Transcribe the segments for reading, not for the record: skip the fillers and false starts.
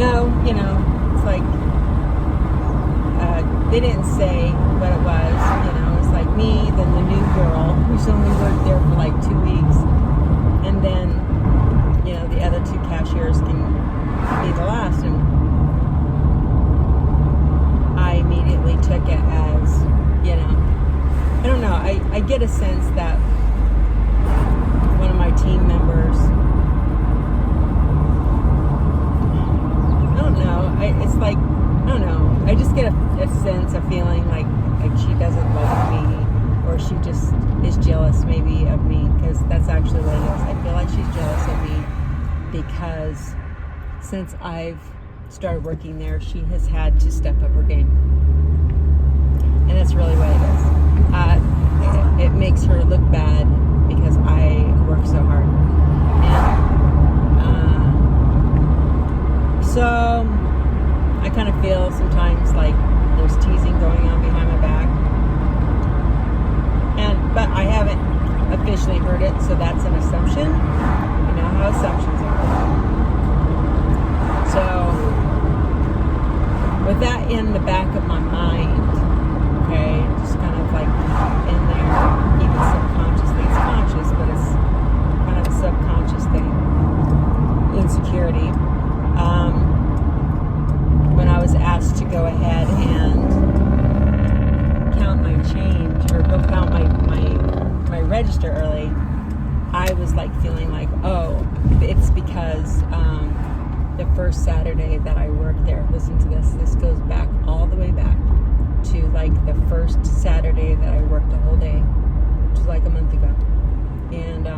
No, it's like, they didn't say what it was. It's like me, then the new girl who's only worked there for like 2 weeks, and then the other two cashiers can be the last. And I immediately took it as, I don't know, I get a sense that one of my team members, I don't know, it's like, I don't know, I just get a sense, a feeling like she doesn't love me, or she just is jealous maybe of me, because that's actually what it is. I feel like she's jealous of me because since I've started working there, she has had to step up her game. And that's really what it is. It makes her look bad because I work so hard. And so I kind of feel sometimes like there's teasing going on behind my back. But I haven't officially heard it, so that's an assumption. You know how assumptions are. So with that in the back of my mind, okay, just kind of like in there, even subconsciously. It's conscious, but it's kind of a subconscious thing. Insecurity. When I was asked to go ahead and count my change, or go count my register early, I was like feeling like, oh, it's because the first Saturday that I worked there, listen to this goes back all the way back to like the first Saturday that I worked a whole day, which was like a month ago. And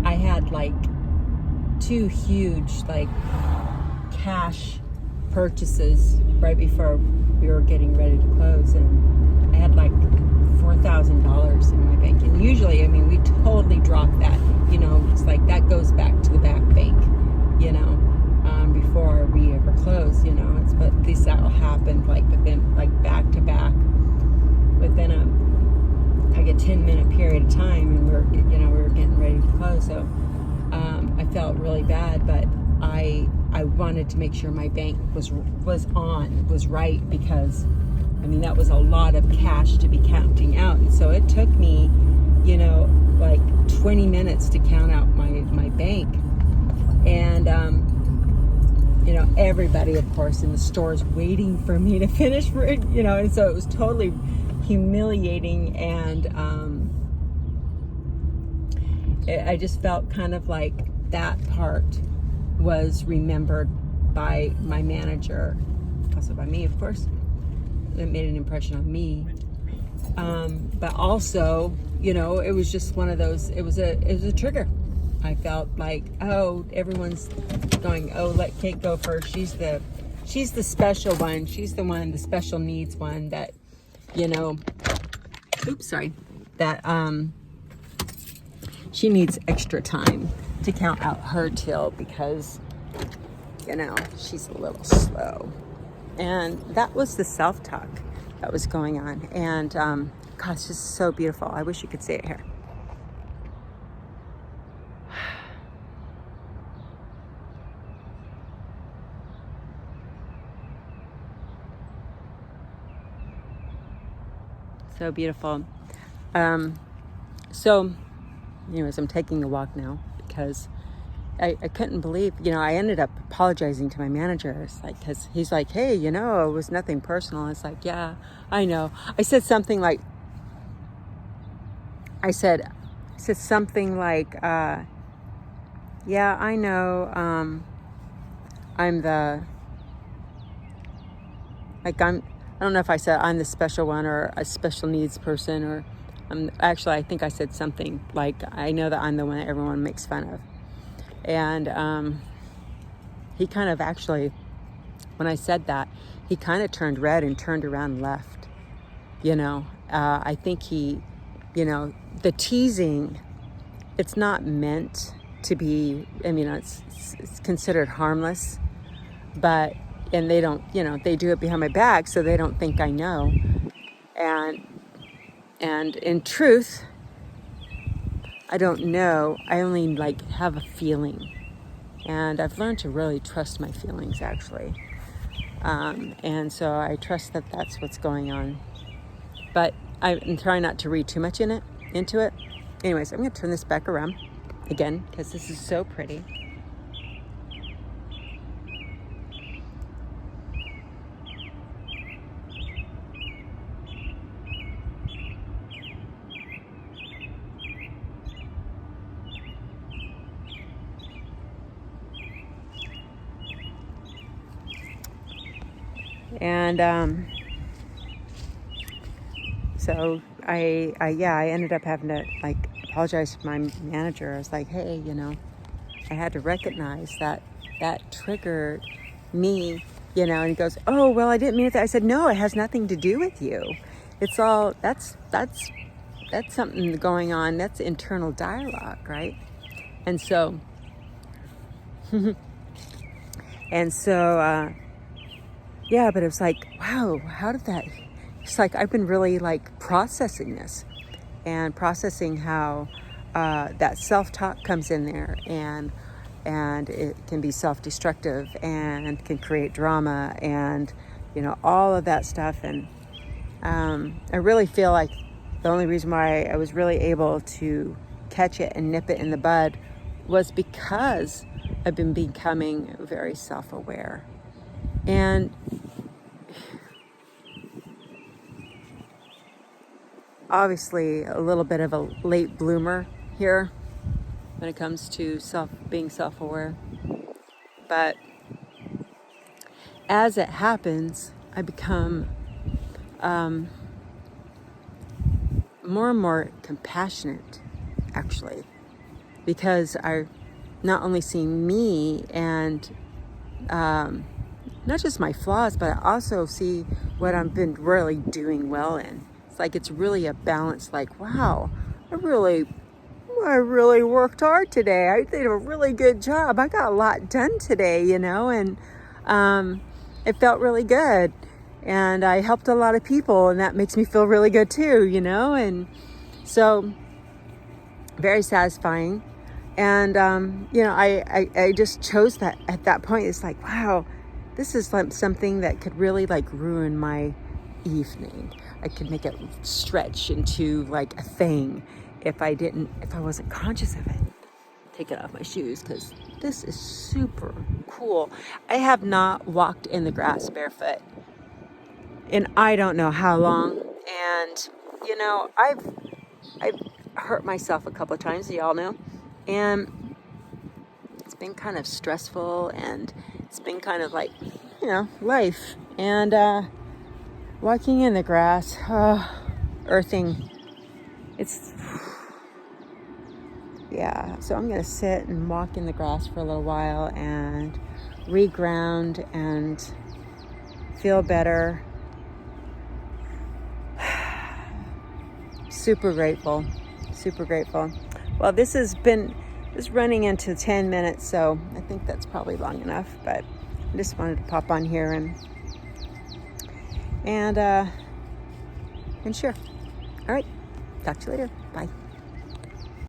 I had like 2 huge like cash purchases right before we were getting ready to close, and I had like $4,000 in my bank. And usually, I mean, we totally drop that, it's like that goes back to the back bank, before we ever close, but at least that will happen like within, like back to back within a 10-minute period of time, and we were getting ready to close. So I felt really bad, but I wanted to make sure my bank was right, because that was a lot of cash to be counting out. And so it took me, like 20 minutes to count out my bank. And, everybody, of course, in the store is waiting for me to finish, and so it was totally humiliating. And I just felt kind of like that part was remembered by my manager, also by me, of course. It made an impression on me, but also, it was just one of those. It was a trigger. I felt like, oh, everyone's going, oh, let Kate go first. She's the special one. She's the one, the special needs one that, that she needs extra time to count out her till, because, she's a little slow. And that was the self-talk that was going on. And gosh, this is so beautiful. I wish you could see it here. So beautiful. So anyways, I'm taking a walk now because I couldn't believe, I ended up apologizing to my manager. It's like, because he's like, hey, it was nothing personal. It's like, yeah, I know. I said something like, yeah, I know. I don't know if I said I'm the special one or a special needs person, or actually, I think I said something like, I know that I'm the one that everyone makes fun of. And he kind of actually, when I said that, he kind of turned red and turned around and left. I think he, the teasing, it's not meant to be, it's considered harmless, but, and they don't, they do it behind my back, so they don't think I know. And in truth, I don't know. I only have a feeling, And I've learned to really trust my feelings, actually. And so I trust that that's what's going on. But I'm trying not to read too much into it. Anyways, I'm going to turn this back around again because this is so pretty. And so I ended up having to like apologize to my manager. I was like, hey, I had to recognize that triggered me, and he goes, oh, well, I didn't mean it. I said, no, it has nothing to do with you. It's all, that's something going on. That's internal dialogue, right? And so, yeah, but it was like, wow, how did that, it's like, I've been really like processing this and processing how that self-talk comes in there, and it can be self-destructive and can create drama and, all of that stuff. And I really feel like the only reason why I was really able to catch it and nip it in the bud was because I've been becoming very self-aware. And obviously a little bit of a late bloomer here when it comes to being self-aware. But as it happens, I become more and more compassionate, actually, because I not only see me and not just my flaws, but I also see what I've been really doing well in. It's like it's really a balance. Like, wow, I really worked hard today. I did a really good job. I got a lot done today, and it felt really good. And I helped a lot of people, and that makes me feel really good too, and so very satisfying. And, I just chose that at that point. It's like, wow, this is like something that could really like ruin my evening. I could make it stretch into like a thing if I wasn't conscious of it. Taking off my shoes because this is super cool. I have not walked in the grass barefoot in I don't know how long. And, I've hurt myself a couple of times, y'all know. And it's been kind of stressful, and it's been kind of like, life. And walking in the grass, earthing, yeah. So I'm going to sit and walk in the grass for a little while and reground and feel better. Super grateful. Well, this is running into 10 minutes, so I think that's probably long enough, but I just wanted to pop on here and share. All right. Talk to you later. Bye.